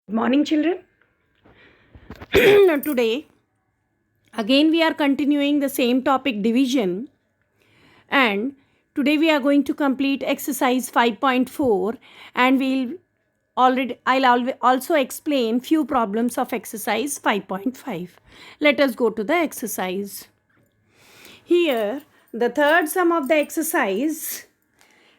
Good morning, children. Today, again, we are continuing the same topic, division, and today we are going to complete exercise 5.4, and I'll also explain few problems of exercise 5.5. Let us go to the exercise. Here, the third sum of the exercise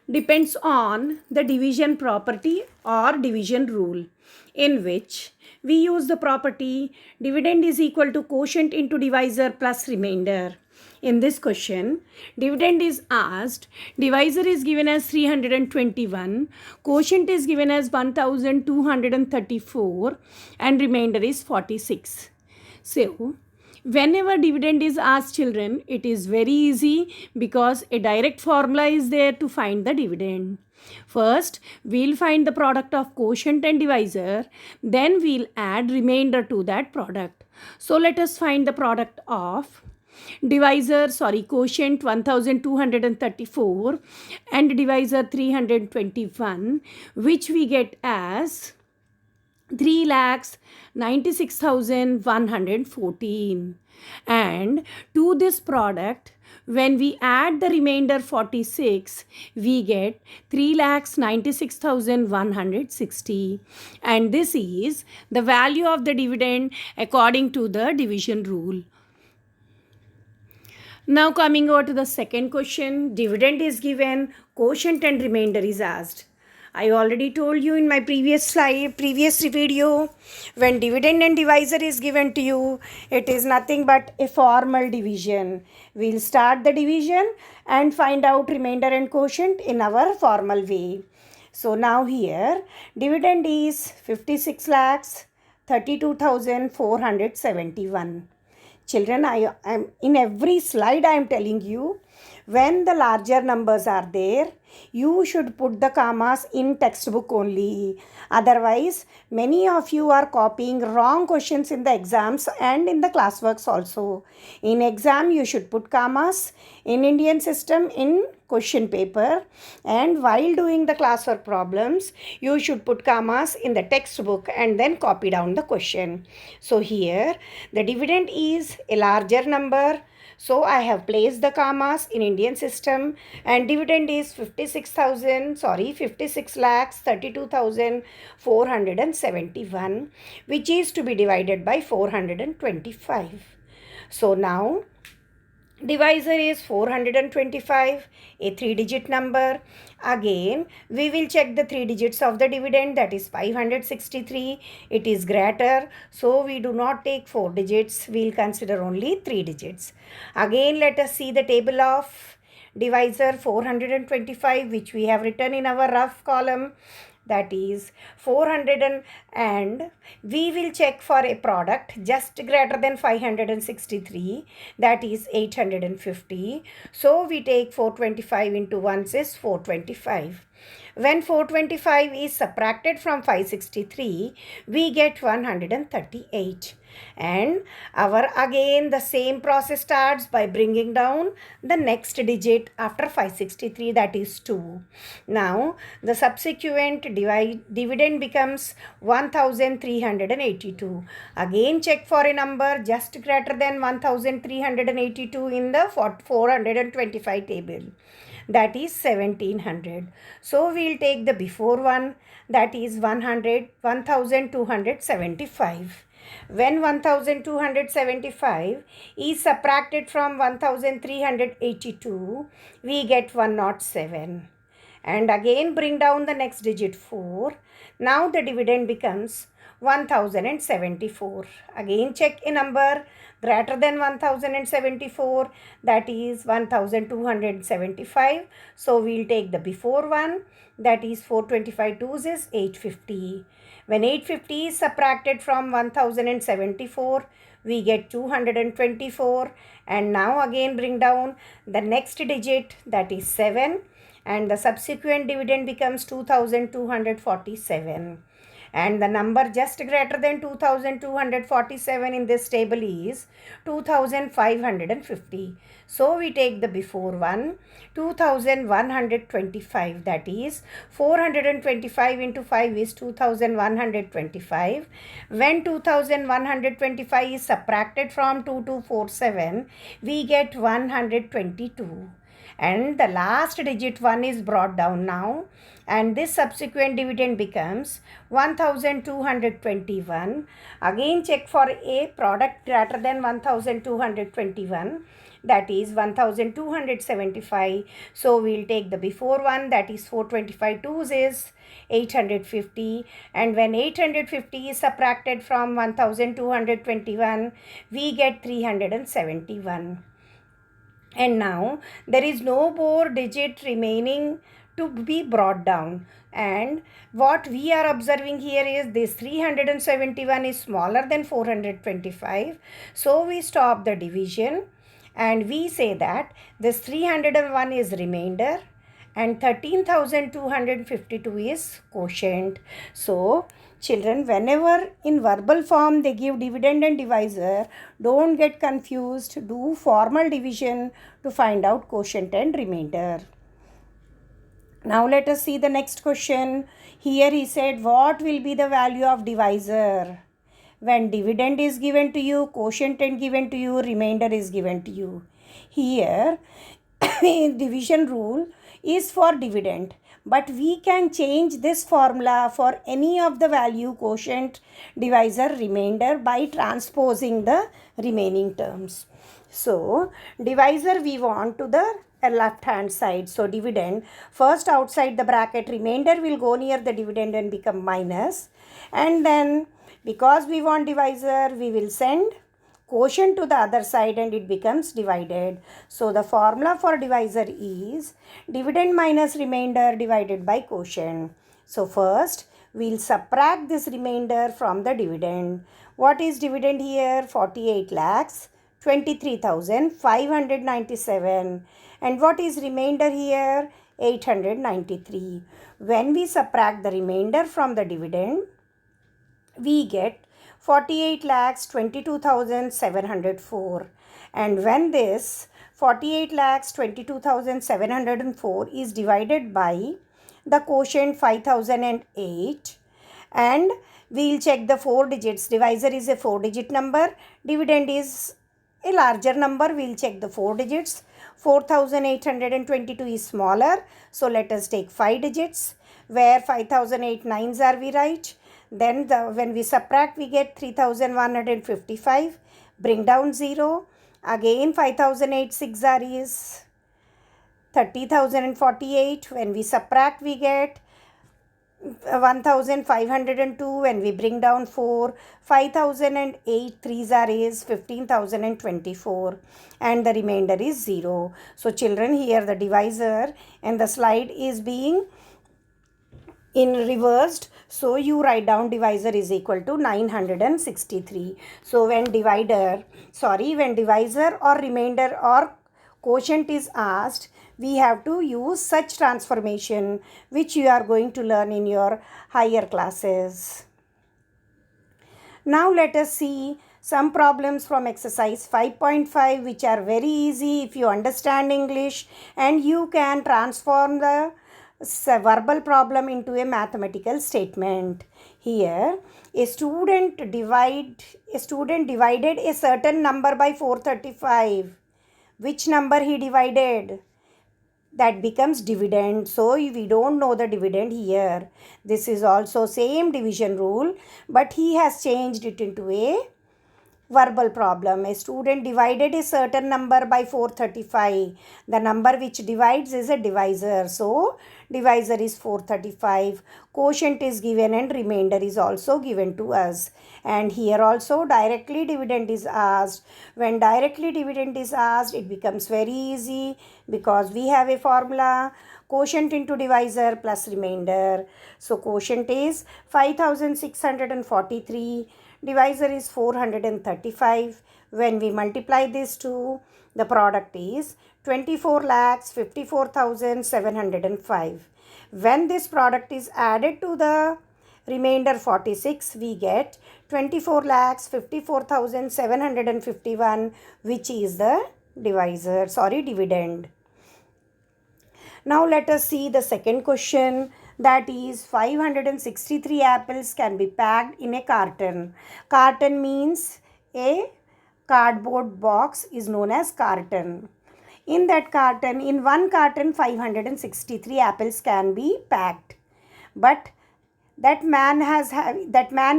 depends on the division property or division rule, in which we use the property dividend is equal to quotient into divisor plus remainder. In this question, dividend is asked, divisor is given as 321, quotient is given as 1234, and remainder is 46. So, whenever dividend is asked, children, it is very easy because a direct formula is there to find the dividend. First, we'll find the product of quotient and divisor, then we'll add remainder to that product. So let us find the product of quotient 1234 and divisor 321, which we get as 3,96,114. And to this product, when we add the remainder 46, we get 3,96,160. And this is the value of the dividend according to the division rule. Now coming over to the second question, dividend is given, quotient and remainder is asked. I already told you in my previous video, when dividend and divisor is given to you, it is nothing but a formal division. We'll start the division and find out remainder and quotient in our formal way. So now here, dividend is 56 lakhs 32,471. Children, I am in every slide I am telling you, when the larger numbers are there, you should put the commas in textbook only. Otherwise, many of you are copying wrong questions in the exams and in the classworks also. In exam, you should put commas. In Indian system, in question paper, and while doing the classwork problems, you should put commas in the textbook and then copy down the question. So here, the dividend is a larger number. So I have placed the commas in Indian system, and dividend is 56 lakhs 32,471, which is to be divided by 425. So now divisor is 425, a 3-digit number. Again, we will check the 3 digits of the dividend, that is 563. It is greater, so we do not take 4 digits. We will consider only 3 digits. Again, let us see the table of divisor 425, which we have written in our rough column. That is 400, and we will check for a product just greater than 563, that is 850. So we take 425 into 1 is 425. When 425 is subtracted from 563, we get 138. And our again the same process starts by bringing down the next digit after 563, that is 2. Now the subsequent dividend becomes 1382. Again check for a number just greater than 1382 in the 425 table, that is 1700. So we'll take the before one, that is 1275. When 1275 is subtracted from 1382, we get 107. And again bring down the next digit 4. Now the dividend becomes 1074. Again check a number greater than 1074, that is 1275. So we'll take the before one, that is 425 2s is 850. When 850 is subtracted from 1074, we get 224. And now again bring down the next digit, that is 7. And the subsequent dividend becomes 2247. and the number just greater than 2247 in this table is 2550. So we take the before one, 2125, that is 425 into 5 is 2125. When 2125 is subtracted from 2247, we get 122. And the last digit 1 is brought down now, and this subsequent dividend becomes 1221. Again check for a product greater than 1221, that is 1275. So we'll take the before one, that is 425 twos is 850, and when 850 is subtracted from 1221, we get 371. And now there is no more digit remaining to be brought down, and what we are observing here is this 371 is smaller than 425. So we stop the division and we say that this 301 is remainder and 13,252 is quotient. So children, whenever in verbal form they give dividend and divisor, don't get confused. Do formal division to find out quotient and remainder. Now let us see the next question. Here he said, what will be the value of divisor? When dividend is given to you, quotient is given to you, remainder is given to you. Here, division rule is for dividend, but we can change this formula for any of the value, quotient, divisor, remainder, by transposing the remaining terms. So divisor we want to the left hand side. So dividend, first outside the bracket, remainder will go near the dividend and become minus, and then because we want divisor, we will send quotient to the other side and it becomes divided. So the formula for divisor is dividend minus remainder divided by quotient. So first we'll subtract this remainder from the dividend. What is dividend here? 48 lakhs 23,597. And what is remainder here? 893. When we subtract the remainder from the dividend, we get 48 lakhs 22,704. And when this 48 lakhs 22,704 is divided by the quotient 5008, and we'll check the 4 digits. Divisor is a 4-digit number. Dividend is a larger number. We'll check the 4 digits. 4,822 is smaller. So let us take 5 digits. Where 5,008 nines are we write. Then when we subtract, we get 3,155. Bring down 0. Again 5,008 6 are is 30,048. When we subtract, we get 1,502. When we bring down 4, 5,008 3s are is 15,024, and the remainder is 0. So children, here the divisor and the slide is being in reversed. So you write down divisor is equal to 963. So when divisor or remainder or quotient is asked, we have to use such transformation which you are going to learn in your higher classes. Now let us see some problems from exercise 5.5 which are very easy if you understand English, and you can transform the verbal problem into a mathematical statement. Here, a student divided a certain number by 435. Which number he divided? That becomes dividend. So we don't know the dividend here. This is also same division rule, but he has changed it into a verbal problem. A student divided a certain number by 435. The number which divides is a divisor. So divisor is 435. Quotient is given and remainder is also given to us. And here also directly dividend is asked. When directly dividend is asked, it becomes very easy because we have a formula. Quotient into divisor plus remainder. So quotient is 5,643. Divisor is 435. When we multiply these two, the product is 24,54,705. When this product is added to the remainder 46, we get 24,54,751, which is the dividend. Now let us see the second question, that is 563 apples can be packed in a carton. Carton means a cardboard box is known as carton. In that carton, in one carton 563 apples can be packed. But that man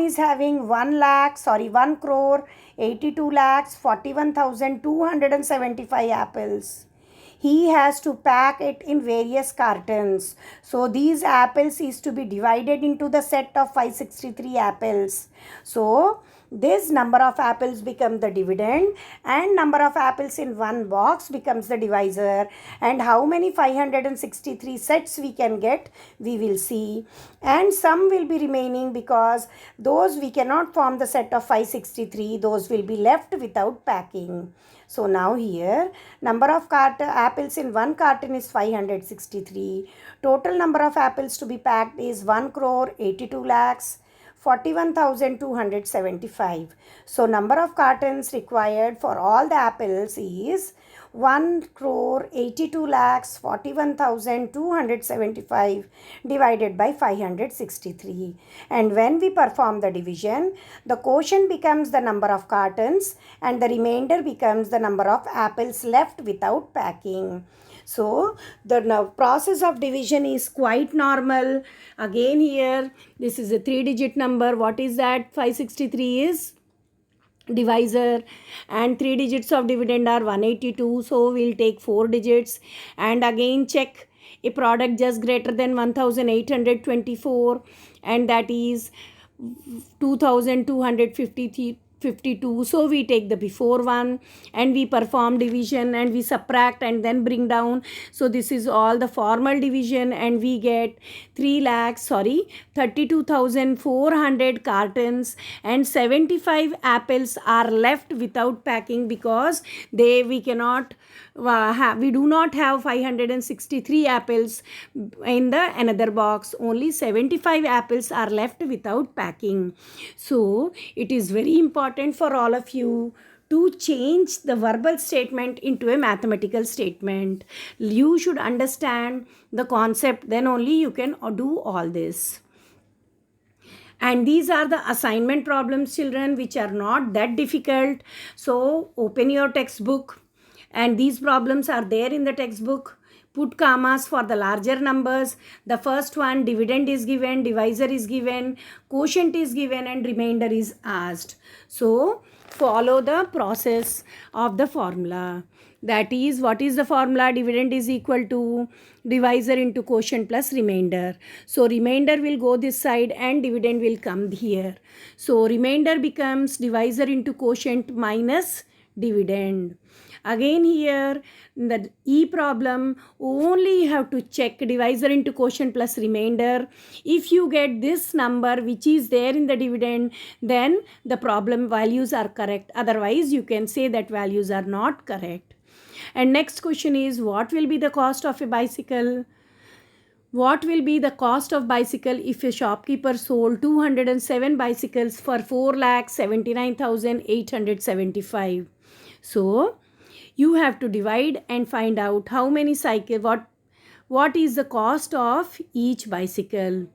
is having 1 crore 82 lakhs 41,275 apples. He has to pack it in various cartons. So these apples is to be divided into the set of 563 apples. So this number of apples become the dividend and number of apples in one box becomes the divisor. And how many 563 sets we can get, we will see. And some will be remaining because those we cannot form the set of 563. Those will be left without packing. So now here number of apples in one carton is 563. Total number of apples to be packed is 1 crore 82 lakhs 41,275. So number of cartons required for all the apples is 1 crore 82 lakhs 41,275 divided by 563. And when we perform the division, the quotient becomes the number of cartons and the remainder becomes the number of apples left without packing. So the process of division is quite normal. Again here, this is a 3-digit number. What is that? 563 is divisor and 3 digits of dividend are 182. So we'll take 4 digits and again check a product just greater than 1,824 and that is 2,252. So we take the before one and we perform division and we subtract and then bring down. So this is all the formal division and we get 32,400 cartons and 75 apples are left without packing because we cannot we do not have 563 apples in the another box. Only 75 apples are left without packing. So it is very important for all of you to change the verbal statement into a mathematical statement. You should understand the concept, then only you can do all this. And these are the assignment problems, children, which are not that difficult. So open your textbook and these problems are there in the textbook. Put commas for the larger numbers. The first one, dividend is given, divisor is given, quotient is given and remainder is asked. So follow the process of the formula. That is, what is the formula? Dividend is equal to divisor into quotient plus remainder. So remainder will go this side and dividend will come here. So remainder becomes divisor into quotient minus dividend. Again here, in the E problem, only you have to check divisor into quotient plus remainder. If you get this number which is there in the dividend, then the problem values are correct. Otherwise, you can say that values are not correct. And next question is, what will be the cost of a bicycle? What will be the cost of bicycle if a shopkeeper sold 207 bicycles for 4,79,875? So you have to divide and find out how many what is the cost of each bicycle.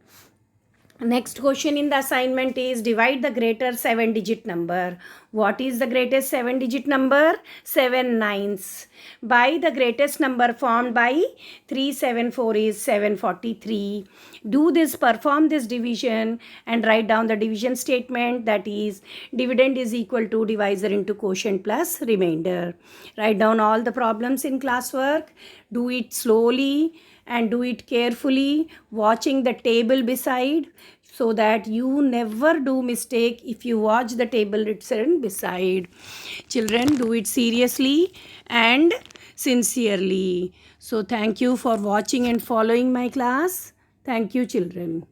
Next question in the assignment is, divide the greater 7-digit number. What is the greatest 7-digit number? 7 nines. By the greatest number formed by 374 is 743. Do this, perform this division and write down the division statement, that is dividend is equal to divisor into quotient plus remainder. Write down all the problems in classwork. Do it slowly and do it carefully, watching the table beside, so that you never do mistake if you watch the table written beside. Children, do it seriously and sincerely. So thank you for watching and following my class. Thank you, children.